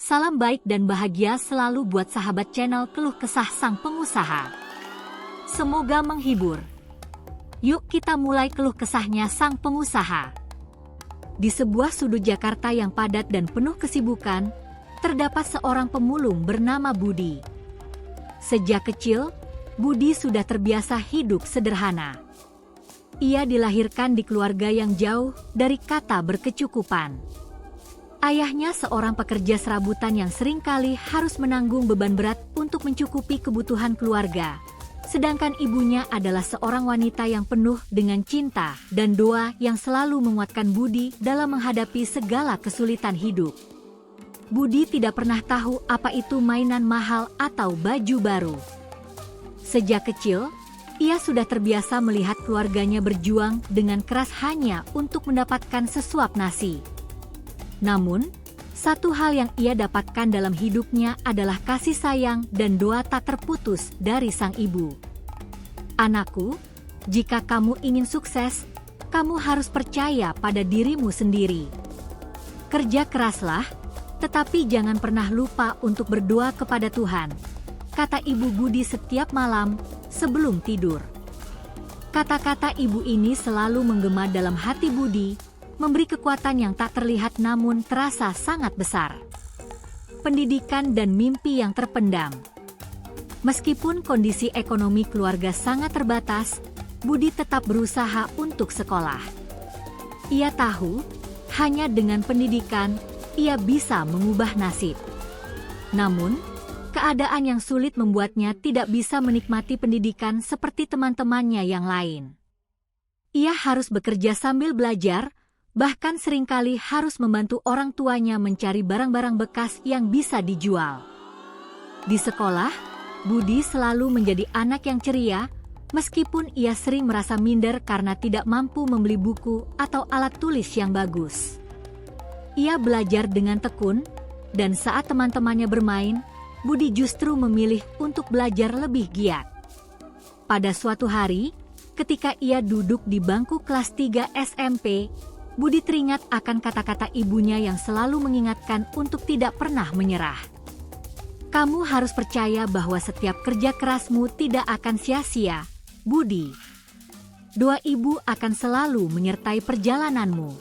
Salam baik dan bahagia selalu buat sahabat channel Keluh Kesah Sang Pengusaha. Semoga menghibur. Yuk kita mulai keluh kesahnya sang pengusaha. Di sebuah sudut Jakarta yang padat dan penuh kesibukan, terdapat seorang pemulung bernama Budi. Sejak kecil, Budi sudah terbiasa hidup sederhana. Ia dilahirkan di keluarga yang jauh dari kata berkecukupan. Ayahnya seorang pekerja serabutan yang seringkali harus menanggung beban berat untuk mencukupi kebutuhan keluarga. Sedangkan ibunya adalah seorang wanita yang penuh dengan cinta dan doa yang selalu menguatkan Budi dalam menghadapi segala kesulitan hidup. Budi tidak pernah tahu apa itu mainan mahal atau baju baru. Sejak kecil, ia sudah terbiasa melihat keluarganya berjuang dengan keras hanya untuk mendapatkan sesuap nasi. Namun, satu hal yang ia dapatkan dalam hidupnya adalah kasih sayang dan doa tak terputus dari sang ibu. Anakku, jika kamu ingin sukses, kamu harus percaya pada dirimu sendiri. Kerja keraslah, tetapi jangan pernah lupa untuk berdoa kepada Tuhan, kata ibu Budi setiap malam sebelum tidur. Kata-kata ibu ini selalu menggema dalam hati Budi, memberi kekuatan yang tak terlihat namun terasa sangat besar. Pendidikan dan mimpi yang terpendam. Meskipun kondisi ekonomi keluarga sangat terbatas, Budi tetap berusaha untuk sekolah. Ia tahu, hanya dengan pendidikan, ia bisa mengubah nasib. Namun, keadaan yang sulit membuatnya tidak bisa menikmati pendidikan seperti teman-temannya yang lain. Ia harus bekerja sambil belajar, bahkan seringkali harus membantu orang tuanya mencari barang-barang bekas yang bisa dijual. Di sekolah, Budi selalu menjadi anak yang ceria, meskipun ia sering merasa minder karena tidak mampu membeli buku atau alat tulis yang bagus. Ia belajar dengan tekun, dan saat teman-temannya bermain, Budi justru memilih untuk belajar lebih giat. Pada suatu hari, ketika ia duduk di bangku kelas 3 SMP, Budi teringat akan kata-kata ibunya yang selalu mengingatkan untuk tidak pernah menyerah. Kamu harus percaya bahwa setiap kerja kerasmu tidak akan sia-sia, Budi. Doa ibu akan selalu menyertai perjalananmu.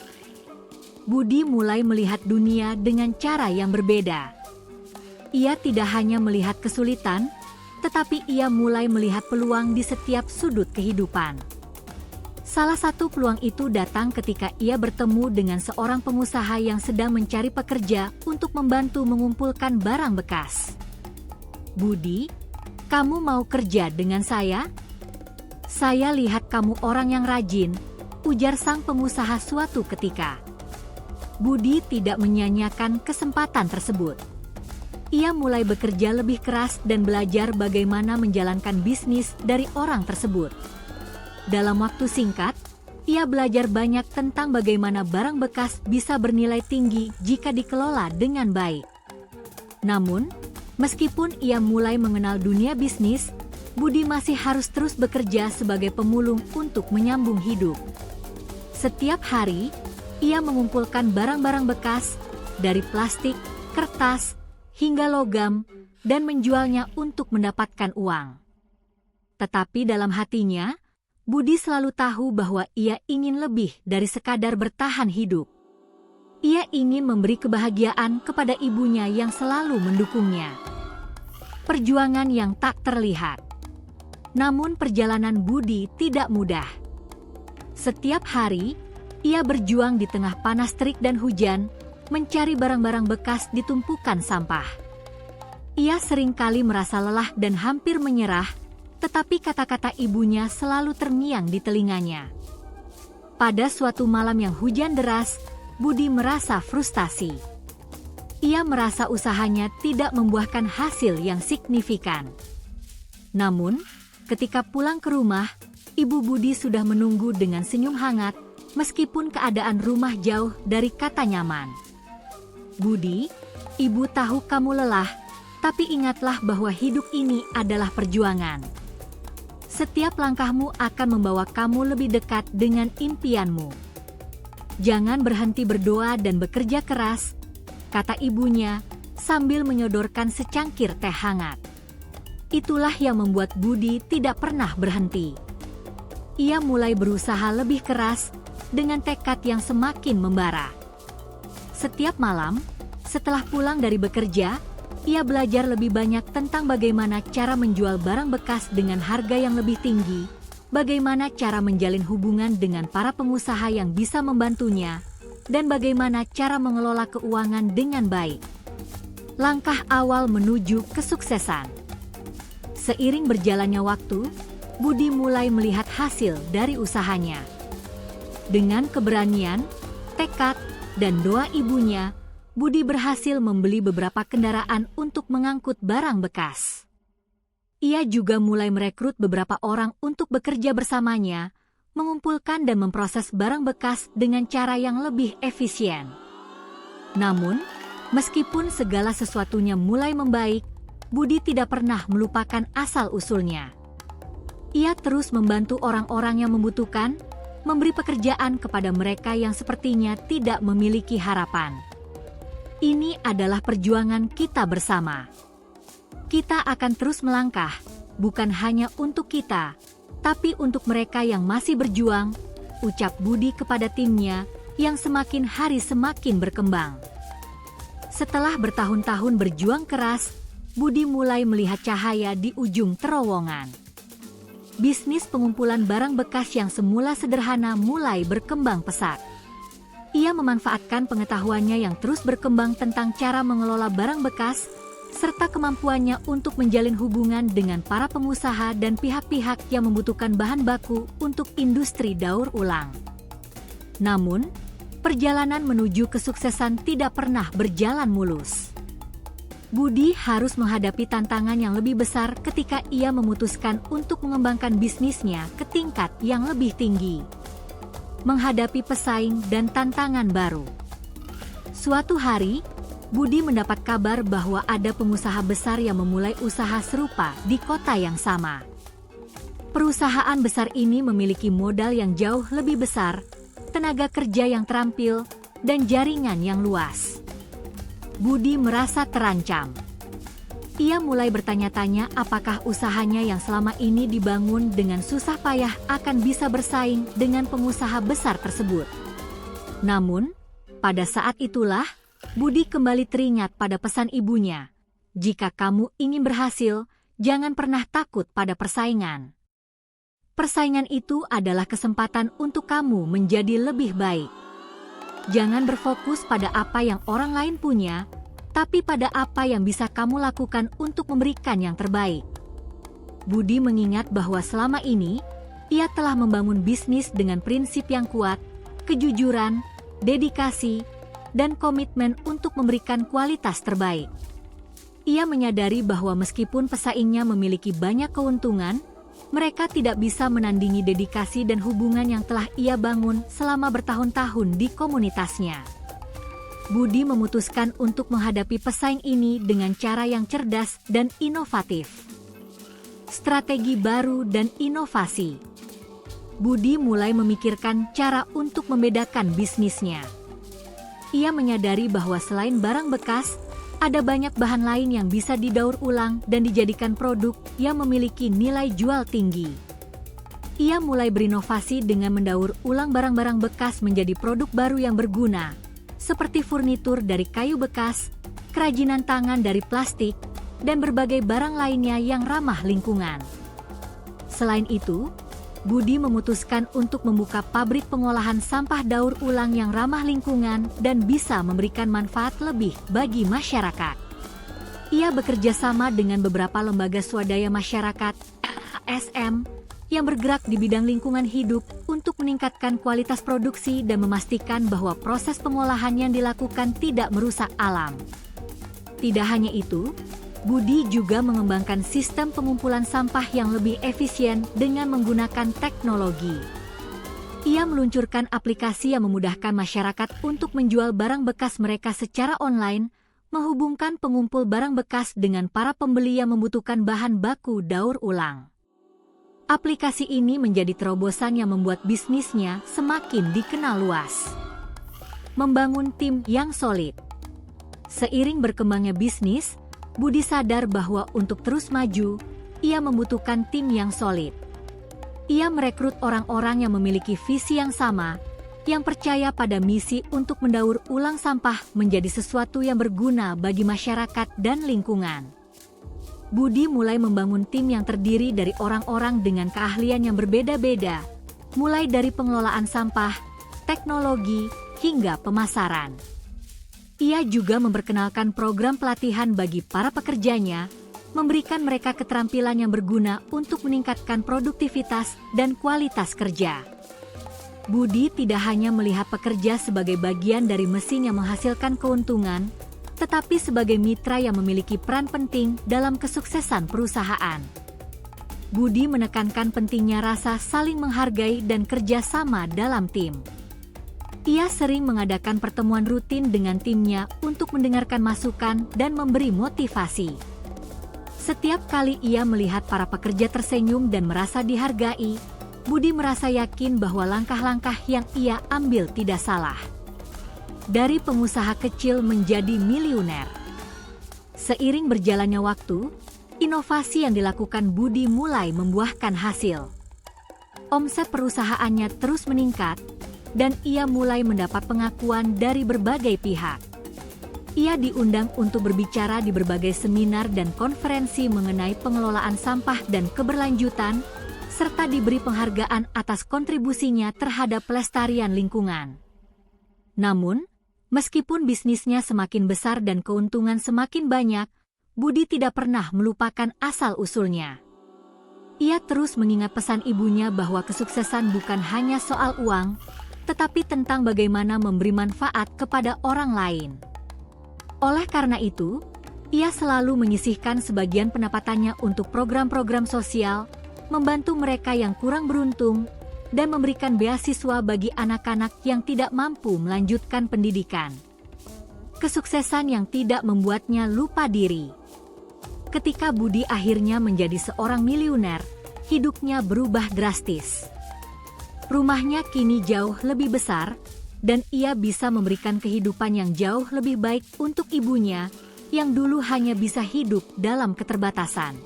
Budi mulai melihat dunia dengan cara yang berbeda. Ia tidak hanya melihat kesulitan, tetapi ia mulai melihat peluang di setiap sudut kehidupan. Salah satu peluang itu datang ketika ia bertemu dengan seorang pengusaha yang sedang mencari pekerja untuk membantu mengumpulkan barang bekas. Budi, kamu mau kerja dengan saya? Saya lihat kamu orang yang rajin, ujar sang pengusaha suatu ketika. Budi tidak menyanyiakan kesempatan tersebut. Ia mulai bekerja lebih keras dan belajar bagaimana menjalankan bisnis dari orang tersebut. Dalam waktu singkat, ia belajar banyak tentang bagaimana barang bekas bisa bernilai tinggi jika dikelola dengan baik. Namun, meskipun ia mulai mengenal dunia bisnis, Budi masih harus terus bekerja sebagai pemulung untuk menyambung hidup. Setiap hari, ia mengumpulkan barang-barang bekas, dari plastik, kertas, hingga logam, dan menjualnya untuk mendapatkan uang. Tetapi dalam hatinya, Budi selalu tahu bahwa ia ingin lebih dari sekadar bertahan hidup. Ia ingin memberi kebahagiaan kepada ibunya yang selalu mendukungnya. Perjuangan yang tak terlihat. Namun perjalanan Budi tidak mudah. Setiap hari, ia berjuang di tengah panas terik dan hujan, mencari barang-barang bekas di tumpukan sampah. Ia seringkali merasa lelah dan hampir menyerah, tetapi kata-kata ibunya selalu terngiang di telinganya. Pada suatu malam yang hujan deras, Budi merasa frustasi. Ia merasa usahanya tidak membuahkan hasil yang signifikan. Namun, ketika pulang ke rumah, ibu Budi sudah menunggu dengan senyum hangat, meskipun keadaan rumah jauh dari kata nyaman. Budi, ibu tahu kamu lelah, tapi ingatlah bahwa hidup ini adalah perjuangan. Setiap langkahmu akan membawa kamu lebih dekat dengan impianmu. Jangan berhenti berdoa dan bekerja keras, kata ibunya, sambil menyodorkan secangkir teh hangat. Itulah yang membuat Budi tidak pernah berhenti. Ia mulai berusaha lebih keras dengan tekad yang semakin membara. Setiap malam, setelah pulang dari bekerja, ia belajar lebih banyak tentang bagaimana cara menjual barang bekas dengan harga yang lebih tinggi, bagaimana cara menjalin hubungan dengan para pengusaha yang bisa membantunya, dan bagaimana cara mengelola keuangan dengan baik. Langkah awal menuju kesuksesan. Seiring berjalannya waktu, Budi mulai melihat hasil dari usahanya. Dengan keberanian, tekad, dan doa ibunya, Budi berhasil membeli beberapa kendaraan untuk mengangkut barang bekas. Ia juga mulai merekrut beberapa orang untuk bekerja bersamanya, mengumpulkan dan memproses barang bekas dengan cara yang lebih efisien. Namun, meskipun segala sesuatunya mulai membaik, Budi tidak pernah melupakan asal-usulnya. Ia terus membantu orang-orang yang membutuhkan, memberi pekerjaan kepada mereka yang sepertinya tidak memiliki harapan. Ini adalah perjuangan kita bersama. Kita akan terus melangkah, bukan hanya untuk kita, tapi untuk mereka yang masih berjuang, ucap Budi kepada timnya yang semakin hari semakin berkembang. Setelah bertahun-tahun berjuang keras, Budi mulai melihat cahaya di ujung terowongan. Bisnis pengumpulan barang bekas yang semula sederhana mulai berkembang pesat. Ia memanfaatkan pengetahuannya yang terus berkembang tentang cara mengelola barang bekas, serta kemampuannya untuk menjalin hubungan dengan para pengusaha dan pihak-pihak yang membutuhkan bahan baku untuk industri daur ulang. Namun, perjalanan menuju kesuksesan tidak pernah berjalan mulus. Budi harus menghadapi tantangan yang lebih besar ketika ia memutuskan untuk mengembangkan bisnisnya ke tingkat yang lebih tinggi. Menghadapi pesaing dan tantangan baru. Suatu hari, Budi mendapat kabar bahwa ada pengusaha besar yang memulai usaha serupa di kota yang sama. Perusahaan besar ini memiliki modal yang jauh lebih besar, tenaga kerja yang terampil, dan jaringan yang luas. Budi merasa terancam. Ia mulai bertanya-tanya apakah usahanya yang selama ini dibangun dengan susah payah akan bisa bersaing dengan pengusaha besar tersebut. Namun, pada saat itulah, Budi kembali teringat pada pesan ibunya, "Jika kamu ingin berhasil, jangan pernah takut pada persaingan. Persaingan itu adalah kesempatan untuk kamu menjadi lebih baik. Jangan berfokus pada apa yang orang lain punya, tapi pada apa yang bisa kamu lakukan untuk memberikan yang terbaik." Budi mengingat bahwa selama ini, ia telah membangun bisnis dengan prinsip yang kuat, kejujuran, dedikasi, dan komitmen untuk memberikan kualitas terbaik. Ia menyadari bahwa meskipun pesaingnya memiliki banyak keuntungan, mereka tidak bisa menandingi dedikasi dan hubungan yang telah ia bangun selama bertahun-tahun di komunitasnya. Budi memutuskan untuk menghadapi pesaing ini dengan cara yang cerdas dan inovatif. Strategi baru dan inovasi. Budi mulai memikirkan cara untuk membedakan bisnisnya. Ia menyadari bahwa selain barang bekas, ada banyak bahan lain yang bisa didaur ulang dan dijadikan produk yang memiliki nilai jual tinggi. Ia mulai berinovasi dengan mendaur ulang barang-barang bekas menjadi produk baru yang berguna, seperti furnitur dari kayu bekas, kerajinan tangan dari plastik, dan berbagai barang lainnya yang ramah lingkungan. Selain itu, Budi memutuskan untuk membuka pabrik pengolahan sampah daur ulang yang ramah lingkungan dan bisa memberikan manfaat lebih bagi masyarakat. Ia bekerja sama dengan beberapa lembaga swadaya masyarakat (LSM) yang bergerak di bidang lingkungan hidup untuk meningkatkan kualitas produksi dan memastikan bahwa proses pengolahan yang dilakukan tidak merusak alam. Tidak hanya itu, Budi juga mengembangkan sistem pengumpulan sampah yang lebih efisien dengan menggunakan teknologi. Ia meluncurkan aplikasi yang memudahkan masyarakat untuk menjual barang bekas mereka secara online, menghubungkan pengumpul barang bekas dengan para pembeli yang membutuhkan bahan baku daur ulang. Aplikasi ini menjadi terobosan yang membuat bisnisnya semakin dikenal luas. Membangun tim yang solid. Seiring berkembangnya bisnis, Budi sadar bahwa untuk terus maju, ia membutuhkan tim yang solid. Ia merekrut orang-orang yang memiliki visi yang sama, yang percaya pada misi untuk mendaur ulang sampah menjadi sesuatu yang berguna bagi masyarakat dan lingkungan. Budi mulai membangun tim yang terdiri dari orang-orang dengan keahlian yang berbeda-beda, mulai dari pengelolaan sampah, teknologi, hingga pemasaran. Ia juga memperkenalkan program pelatihan bagi para pekerjanya, memberikan mereka keterampilan yang berguna untuk meningkatkan produktivitas dan kualitas kerja. Budi tidak hanya melihat pekerja sebagai bagian dari mesin yang menghasilkan keuntungan, tetapi sebagai mitra yang memiliki peran penting dalam kesuksesan perusahaan. Budi menekankan pentingnya rasa saling menghargai dan kerja sama dalam tim. Ia sering mengadakan pertemuan rutin dengan timnya untuk mendengarkan masukan dan memberi motivasi. Setiap kali ia melihat para pekerja tersenyum dan merasa dihargai, Budi merasa yakin bahwa langkah-langkah yang ia ambil tidak salah. Dari pengusaha kecil menjadi miliuner. Seiring berjalannya waktu, inovasi yang dilakukan Budi mulai membuahkan hasil. Omset perusahaannya terus meningkat, dan ia mulai mendapat pengakuan dari berbagai pihak. Ia diundang untuk berbicara di berbagai seminar dan konferensi mengenai pengelolaan sampah dan keberlanjutan, serta diberi penghargaan atas kontribusinya terhadap pelestarian lingkungan. Namun, meskipun bisnisnya semakin besar dan keuntungan semakin banyak, Budi tidak pernah melupakan asal-usulnya. Ia terus mengingat pesan ibunya bahwa kesuksesan bukan hanya soal uang, tetapi tentang bagaimana memberi manfaat kepada orang lain. Oleh karena itu, ia selalu menyisihkan sebagian pendapatannya untuk program-program sosial, membantu mereka yang kurang beruntung, dan memberikan beasiswa bagi anak-anak yang tidak mampu melanjutkan pendidikan. Kesuksesan yang tidak membuatnya lupa diri. Ketika Budi akhirnya menjadi seorang miliuner, hidupnya berubah drastis. Rumahnya kini jauh lebih besar, dan ia bisa memberikan kehidupan yang jauh lebih baik untuk ibunya, yang dulu hanya bisa hidup dalam keterbatasan.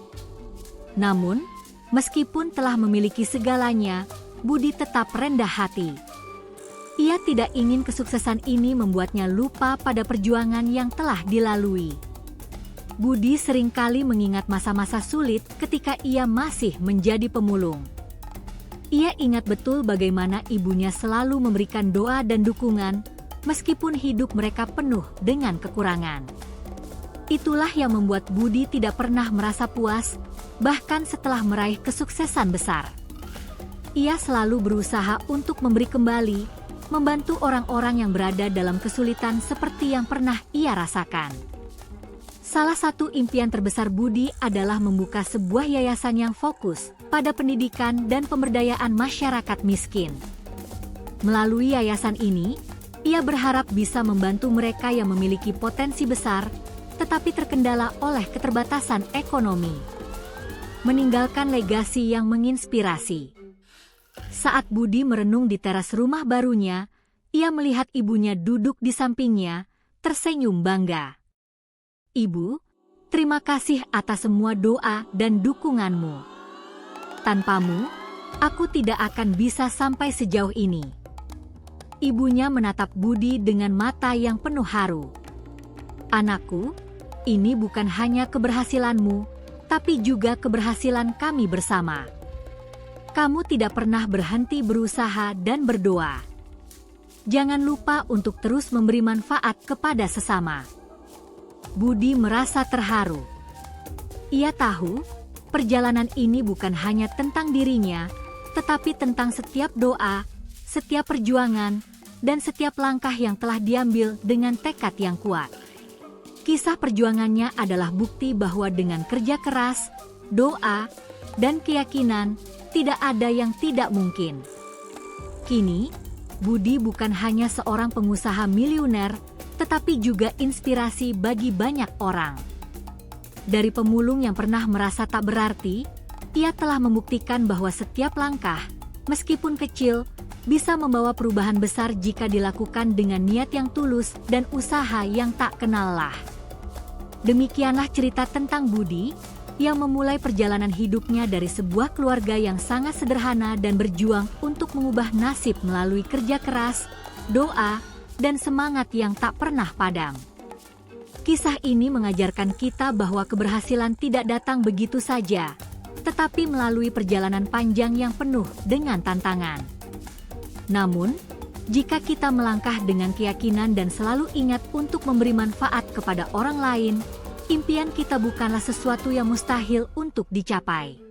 Namun, meskipun telah memiliki segalanya, Budi tetap rendah hati. Ia tidak ingin kesuksesan ini membuatnya lupa pada perjuangan yang telah dilalui. Budi seringkali mengingat masa-masa sulit ketika ia masih menjadi pemulung. Ia ingat betul bagaimana ibunya selalu memberikan doa dan dukungan, meskipun hidup mereka penuh dengan kekurangan. Itulah yang membuat Budi tidak pernah merasa puas, bahkan setelah meraih kesuksesan besar. Ia selalu berusaha untuk memberi kembali, membantu orang-orang yang berada dalam kesulitan seperti yang pernah ia rasakan. Salah satu impian terbesar Budi adalah membuka sebuah yayasan yang fokus pada pendidikan dan pemberdayaan masyarakat miskin. Melalui yayasan ini, ia berharap bisa membantu mereka yang memiliki potensi besar, tetapi terkendala oleh keterbatasan ekonomi. Meninggalkan legasi yang menginspirasi. Saat Budi merenung di teras rumah barunya, ia melihat ibunya duduk di sampingnya, tersenyum bangga. "Ibu, terima kasih atas semua doa dan dukunganmu. Tanpamu, aku tidak akan bisa sampai sejauh ini." Ibunya menatap Budi dengan mata yang penuh haru. "Anakku, ini bukan hanya keberhasilanmu, tapi juga keberhasilan kami bersama. Kamu tidak pernah berhenti berusaha dan berdoa. Jangan lupa untuk terus memberi manfaat kepada sesama." Budi merasa terharu. Ia tahu, perjalanan ini bukan hanya tentang dirinya, tetapi tentang setiap doa, setiap perjuangan, dan setiap langkah yang telah diambil dengan tekad yang kuat. Kisah perjuangannya adalah bukti bahwa dengan kerja keras, doa, dan keyakinan, tidak ada yang tidak mungkin. Kini, Budi bukan hanya seorang pengusaha miliuner, tetapi juga inspirasi bagi banyak orang. Dari pemulung yang pernah merasa tak berarti, ia telah membuktikan bahwa setiap langkah, meskipun kecil, bisa membawa perubahan besar jika dilakukan dengan niat yang tulus dan usaha yang tak kenal lelah. Demikianlah cerita tentang Budi, yang memulai perjalanan hidupnya dari sebuah keluarga yang sangat sederhana dan berjuang untuk mengubah nasib melalui kerja keras, doa, dan semangat yang tak pernah padam. Kisah ini mengajarkan kita bahwa keberhasilan tidak datang begitu saja, tetapi melalui perjalanan panjang yang penuh dengan tantangan. Namun, jika kita melangkah dengan keyakinan dan selalu ingat untuk memberi manfaat kepada orang lain, impian kita bukanlah sesuatu yang mustahil untuk dicapai.